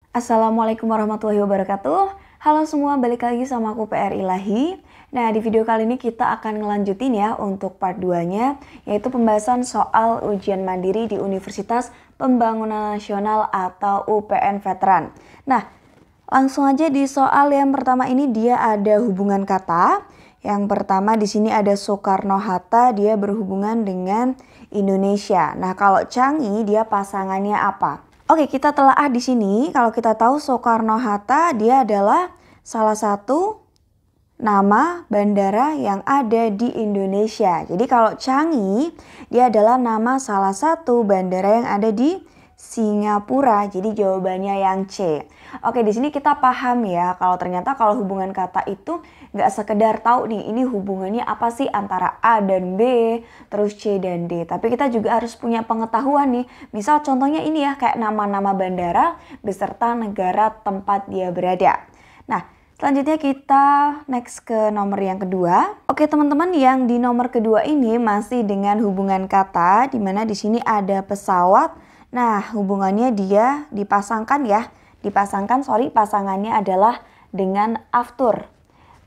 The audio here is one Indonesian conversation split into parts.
Assalamualaikum warahmatullahi wabarakatuh. Halo semua, balik lagi sama aku PR Ilahi. Nah, di video kali ini kita akan ngelanjutin ya untuk part 2-nya, yaitu pembahasan soal ujian mandiri di Universitas Pembangunan Nasional atau UPN Veteran. Nah, langsung aja di soal yang pertama ini dia ada hubungan kata. Yang pertama di sini ada Soekarno-Hatta, dia berhubungan dengan Indonesia. Nah, kalau Changi dia pasangannya apa? Oke, kita telaah di sini. Kalau kita tahu Soekarno-Hatta dia adalah salah satu nama bandara yang ada di Indonesia. Jadi kalau Changi dia adalah nama salah satu bandara yang ada di Singapura. Jadi jawabannya yang C. Oke, di sini kita paham ya kalau ternyata kalau hubungan kata itu nggak sekedar tahu nih ini hubungannya apa sih antara A dan B, terus C dan D. Tapi kita juga harus punya pengetahuan nih. Misal contohnya ini ya kayak nama-nama bandara beserta negara tempat dia berada. Nah, selanjutnya kita next ke nomor yang kedua. Oke teman-teman, yang di nomor kedua ini masih dengan hubungan kata, dimana di sini ada pesawat. Nah, hubungannya dia dipasangkan ya. Pasangannya adalah dengan aftur.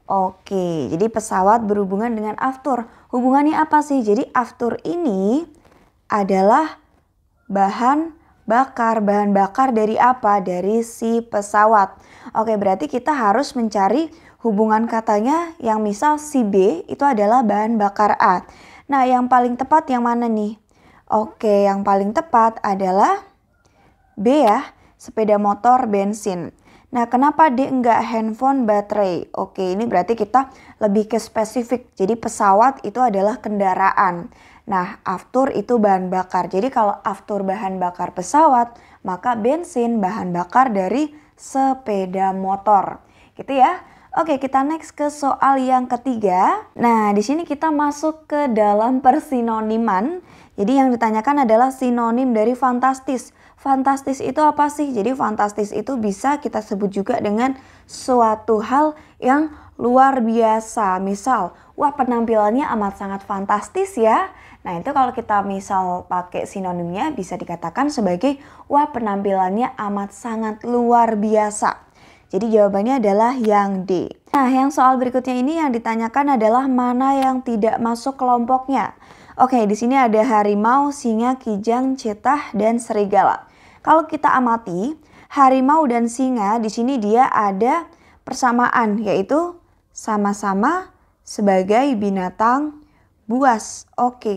Oke, jadi pesawat berhubungan dengan aftur. Hubungannya apa sih? Jadi aftur ini adalah bahan bakar dari apa? Dari si pesawat. Oke, berarti kita harus mencari hubungan katanya yang misal si B itu adalah bahan bakar A. Nah, yang paling tepat yang mana nih? Oke, yang paling tepat adalah B ya, sepeda motor bensin. Nah, kenapa D enggak handphone baterai? Oke, ini berarti kita lebih ke spesifik. Jadi pesawat itu adalah kendaraan. Nah, aftur itu bahan bakar. Jadi kalau aftur bahan bakar pesawat, maka bensin bahan bakar dari sepeda motor. Gitu ya. Oke, kita next ke soal yang ketiga. Nah, di sini kita masuk ke dalam persinoniman. Jadi yang ditanyakan adalah sinonim dari fantastis. Fantastis itu apa sih? Jadi fantastis itu bisa kita sebut juga dengan suatu hal yang luar biasa. Misal, wah penampilannya amat sangat fantastis ya. Nah itu kalau kita misal pakai sinonimnya bisa dikatakan sebagai wah penampilannya amat sangat luar biasa. Jadi jawabannya adalah yang D. Nah yang soal berikutnya ini yang ditanyakan adalah mana yang tidak masuk kelompoknya. Oke, di sini ada harimau, singa, kijang, cetah, dan serigala. Kalau kita amati, harimau dan singa di sini dia ada persamaan, yaitu sama-sama sebagai binatang buas. Oke,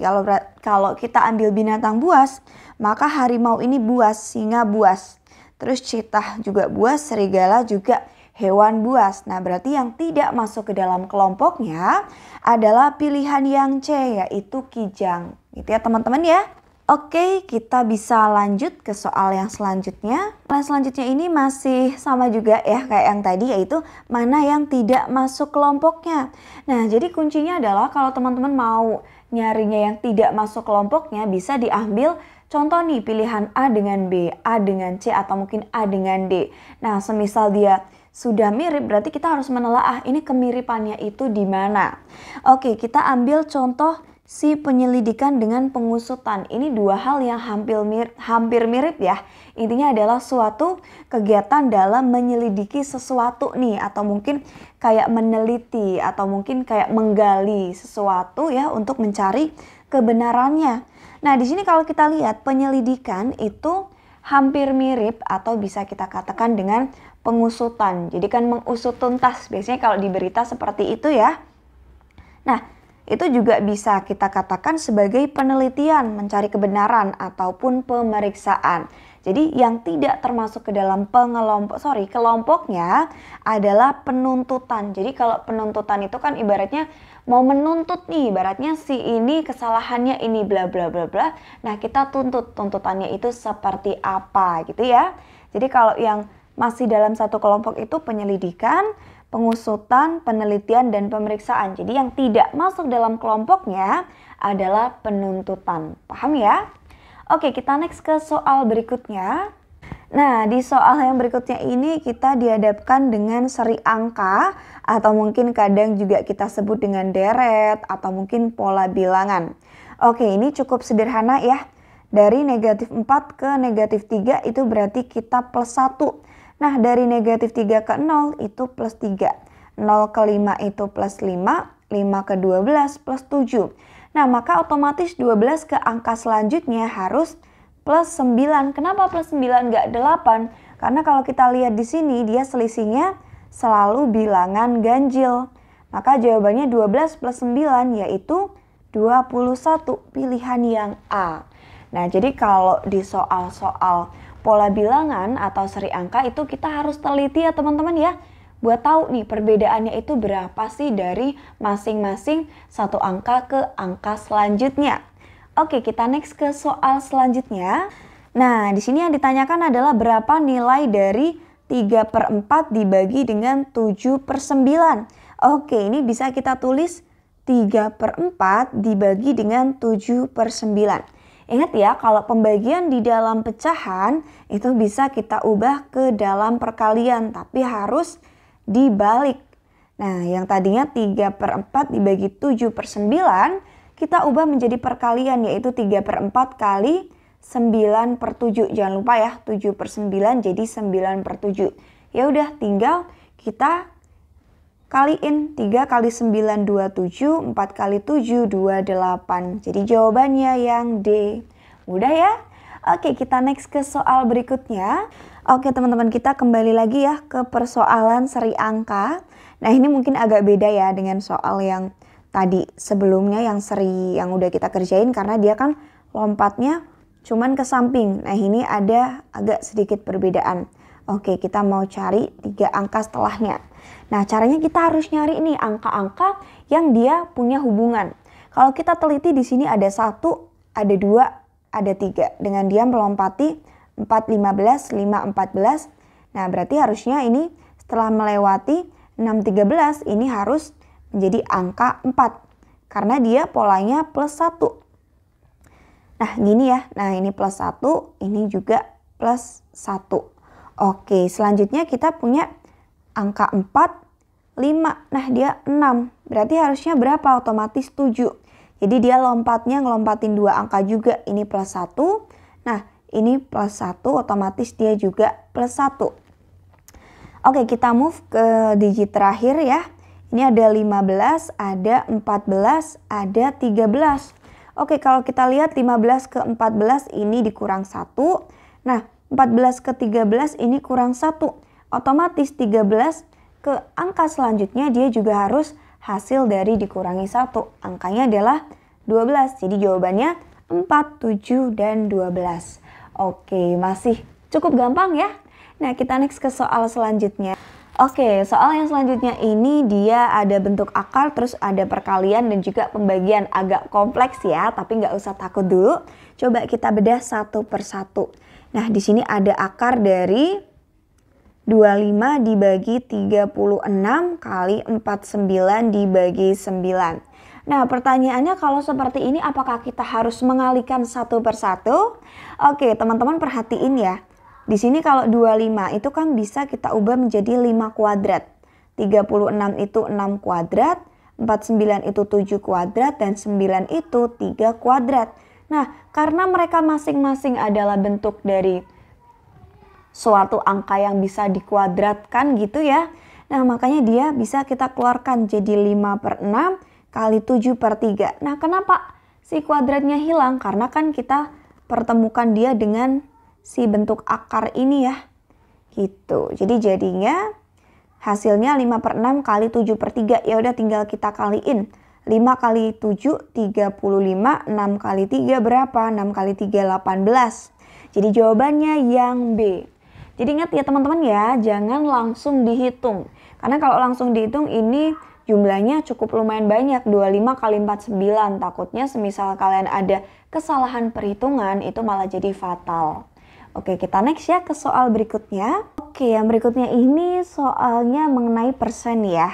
kalau kita ambil binatang buas, maka harimau ini buas, singa buas. Terus cetah juga buas, serigala juga hewan buas. Nah, berarti yang tidak masuk ke dalam kelompoknya adalah pilihan yang C, yaitu kijang. Gitu ya teman-teman ya. Oke, kita bisa lanjut ke soal yang selanjutnya. Soal selanjutnya ini masih sama juga ya kayak yang tadi, yaitu mana yang tidak masuk kelompoknya. Nah, jadi kuncinya adalah kalau teman-teman mau nyarinya yang tidak masuk kelompoknya bisa diambil contoh nih pilihan A dengan B, A dengan C, atau mungkin A dengan D. Nah, semisal dia sudah mirip berarti kita harus menelaah ini kemiripannya itu di mana. Oke, kita ambil contoh si penyelidikan dengan pengusutan. Ini dua hal yang hampir mirip ya. Intinya adalah suatu kegiatan dalam menyelidiki sesuatu nih, atau mungkin kayak meneliti atau mungkin kayak menggali sesuatu ya untuk mencari kebenarannya. Nah, di sini kalau kita lihat penyelidikan itu hampir mirip atau bisa kita katakan dengan pengusutan. Jadi kan mengusut tuntas biasanya kalau di berita seperti itu ya. Nah, itu juga bisa kita katakan sebagai penelitian, mencari kebenaran ataupun pemeriksaan. Jadi yang tidak termasuk ke dalam kelompoknya adalah penuntutan. Jadi kalau penuntutan itu kan ibaratnya mau menuntut nih, ibaratnya si ini kesalahannya ini bla bla bla bla. Nah, kita tuntut, tuntutannya itu seperti apa gitu ya. Jadi kalau yang masih dalam satu kelompok itu penyelidikan, pengusutan, penelitian, dan pemeriksaan. Jadi yang tidak masuk dalam kelompoknya adalah penuntutan. Paham ya? Oke, kita next ke soal berikutnya. Nah, di soal yang berikutnya ini kita dihadapkan dengan seri angka atau mungkin kadang juga kita sebut dengan deret atau mungkin pola bilangan. Oke, ini cukup sederhana ya. Dari negatif 4 ke negatif 3 itu berarti kita plus 1. Nah, dari negatif 3 ke 0 itu plus 3. 0 ke 5 itu plus 5. 5 ke 12 plus 7. Nah, maka otomatis 12 ke angka selanjutnya harus plus 9. Kenapa plus 9 nggak 8? Karena kalau kita lihat di sini dia selisihnya selalu bilangan ganjil. Maka jawabannya 12 plus 9 yaitu 21, pilihan yang A. Nah, jadi kalau di soal-soal pola bilangan atau seri angka itu kita harus teliti ya teman-teman ya. Buat tahu nih perbedaannya itu berapa sih dari masing-masing satu angka ke angka selanjutnya. Oke, kita next ke soal selanjutnya. Nah, di sini yang ditanyakan adalah berapa nilai dari 3/4 dibagi dengan 7/9. Oke, ini bisa kita tulis 3/4 dibagi dengan 7/9. Ingat ya, kalau pembagian di dalam pecahan itu bisa kita ubah ke dalam perkalian, tapi harus dibalik. Nah, yang tadinya 3/4 dibagi 7/9, kita ubah menjadi perkalian, yaitu 3/4 kali 9/7. Jangan lupa ya, 7/9 jadi 9/7. Ya udah, tinggal kita kaliin. 3 kali 9 27, 4 kali 7 28. Jadi jawabannya yang D. Mudah ya? Oke, kita next ke soal berikutnya. Oke teman-teman, kita kembali lagi ya ke persoalan seri angka. Nah, ini mungkin agak beda ya dengan soal yang tadi sebelumnya yang seri yang udah kita kerjain, karena dia kan lompatnya cuman ke samping. Nah, ini ada agak sedikit perbedaan. Oke, kita mau cari 3 angka setelahnya. Nah, caranya kita harus nyari nih angka-angka yang dia punya hubungan. Kalau kita teliti di sini ada 1, ada 2, ada 3. Dengan dia melompati 4, 15, 5, 14. Nah, berarti harusnya ini setelah melewati 6, 13, ini harus menjadi angka 4. Karena dia polanya plus 1. Nah, gini ya. Nah, ini plus 1, ini juga plus 1. Oke, selanjutnya kita punya angka 4, 5. Nah, dia 6. Berarti harusnya berapa? Otomatis 7. Jadi dia lompatnya ngelompatin 2 angka juga. Ini plus 1. Nah, ini plus 1, otomatis dia juga plus 1. Oke, kita move ke digit terakhir ya. Ini ada 15, ada 14, ada 13. Oke, kalau kita lihat 15 ke 14 ini dikurang 1. Nah, 14 ke 13 ini kurang 1. Otomatis 13 ke angka selanjutnya dia juga harus hasil dari dikurangi 1. Angkanya adalah 12. Jadi jawabannya 4, 7, dan 12. Oke, masih cukup gampang ya. Nah, kita next ke soal selanjutnya. Oke, soal yang selanjutnya ini dia ada bentuk akar, terus ada perkalian dan juga pembagian. Agak kompleks ya, tapi nggak usah takut dulu. Coba kita bedah satu persatu. Nah, di sini ada akar dari 25 dibagi 36 kali 49 dibagi 9. Nah, pertanyaannya kalau seperti ini apakah kita harus mengalihkan satu persatu? Oke, teman-teman perhatiin ya. Di sini kalau 25 itu kan bisa kita ubah menjadi 5 kuadrat. 36 itu 6 kuadrat, 49 itu 7 kuadrat, dan 9 itu 3 kuadrat. Nah, karena mereka masing-masing adalah bentuk dari suatu angka yang bisa dikuadratkan gitu ya. Nah, makanya dia bisa kita keluarkan jadi 5/6 kali 7/3. Nah, kenapa si kuadratnya hilang? Karena kan kita pertemukan dia dengan si bentuk akar ini ya, gitu. Jadi jadinya hasilnya 5/6 kali 7/3. Ya udah tinggal kita kaliin. 5 kali 7, 35. 6 kali 3 berapa? 6 kali 3, 18. Jadi jawabannya yang B. Jadi ingat ya teman-teman ya, jangan langsung dihitung. Karena kalau langsung dihitung ini jumlahnya cukup lumayan banyak. 25 kali 49. Takutnya semisal kalian ada kesalahan perhitungan itu malah jadi fatal. Oke, kita next ya ke soal berikutnya. Oke, yang berikutnya ini soalnya mengenai persen ya.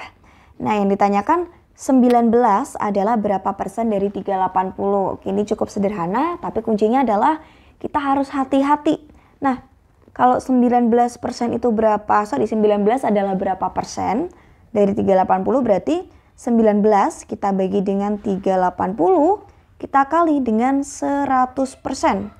Nah, yang ditanyakan 19 adalah berapa persen dari 380. Oke, ini cukup sederhana, tapi kuncinya adalah kita harus hati-hati. Nah, kalau 19% itu berapa? 19 adalah berapa persen dari 380, berarti 19 kita bagi dengan 380, kita kali dengan 100%.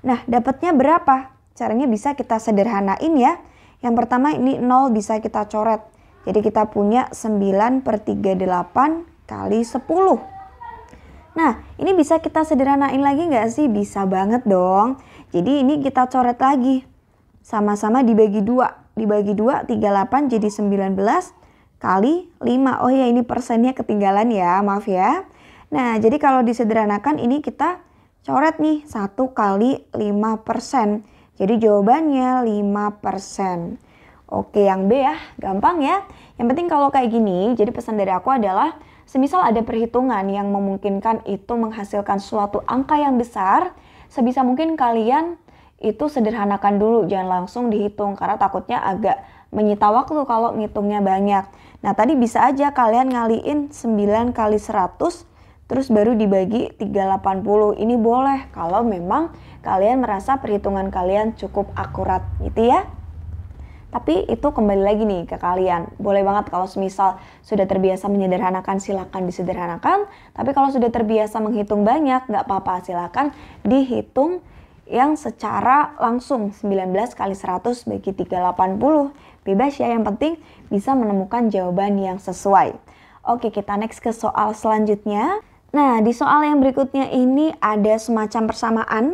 Nah, dapatnya berapa? Caranya bisa kita sederhanain ya. Yang pertama ini 0 bisa kita coret. Jadi kita punya 9/38 kali 10. Nah, ini bisa kita sederhanain lagi nggak sih? Bisa banget dong. Jadi ini kita coret lagi. Sama-sama dibagi 2. Dibagi 2, 38 jadi 19 kali 5. Oh ya, ini persennya ketinggalan ya, maaf ya. Nah, jadi kalau disederhanakan ini kita coret nih 1 kali 5%. Jadi jawabannya 5%. Oke, yang B ya, gampang ya. Yang penting kalau kayak gini, jadi pesan dari aku adalah semisal ada perhitungan yang memungkinkan itu menghasilkan suatu angka yang besar, sebisa mungkin kalian itu sederhanakan dulu, jangan langsung dihitung karena takutnya agak menyita waktu kalau ngitungnya banyak. Nah, tadi bisa aja kalian ngaliin 9 kali 100 terus baru dibagi 380. Ini boleh kalau memang kalian merasa perhitungan kalian cukup akurat gitu ya. Tapi itu kembali lagi nih ke kalian. Boleh banget kalau semisal sudah terbiasa menyederhanakan, silakan disederhanakan. Tapi kalau sudah terbiasa menghitung banyak, nggak apa-apa, silakan dihitung yang secara langsung 19 kali 100 bagi 380. Bebas ya, yang penting bisa menemukan jawaban yang sesuai. Oke, kita next ke soal selanjutnya. Nah, di soal yang berikutnya ini ada semacam persamaan.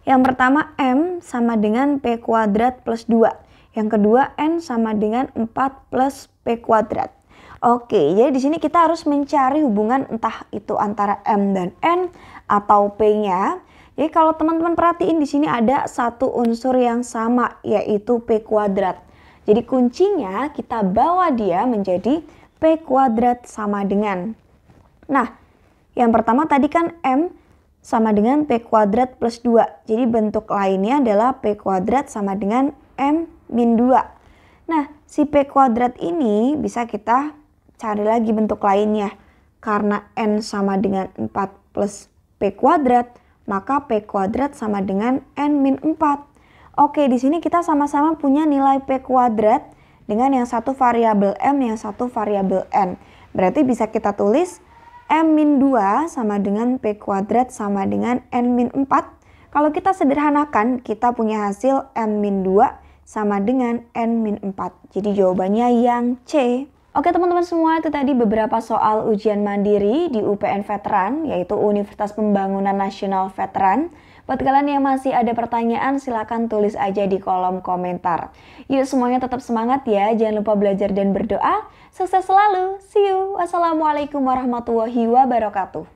Yang pertama M sama dengan P kuadrat plus 2. Yang kedua N sama dengan 4 plus P kuadrat. Oke, jadi di sini kita harus mencari hubungan entah itu antara M dan N atau P-nya. Jadi kalau teman-teman perhatiin di sini ada satu unsur yang sama, yaitu P kuadrat. Jadi kuncinya kita bawa dia menjadi P kuadrat sama dengan. Nah, yang pertama tadi kan M sama dengan P kuadrat plus 2. Jadi bentuk lainnya adalah P kuadrat sama dengan M min 2. Nah, si P kuadrat ini bisa kita cari lagi bentuk lainnya. Karena N sama dengan 4 plus P kuadrat, maka P kuadrat sama dengan N min 4. Oke, di sini kita sama-sama punya nilai P kuadrat dengan yang satu variabel M, yang satu variabel N. Berarti bisa kita tulis M min 2 sama dengan P kuadrat sama dengan N min 4. Kalau kita sederhanakan, kita punya hasil M min 2 sama dengan N-4. Jadi jawabannya yang C. Oke teman-teman semua, itu tadi beberapa soal ujian mandiri di UPN Veteran, yaitu Universitas Pembangunan Nasional Veteran. Buat kalian yang masih ada pertanyaan, silakan tulis aja di kolom komentar. Yuk semuanya tetap semangat ya, jangan lupa belajar dan berdoa. Sukses selalu, see you. Wassalamualaikum warahmatullahi wabarakatuh.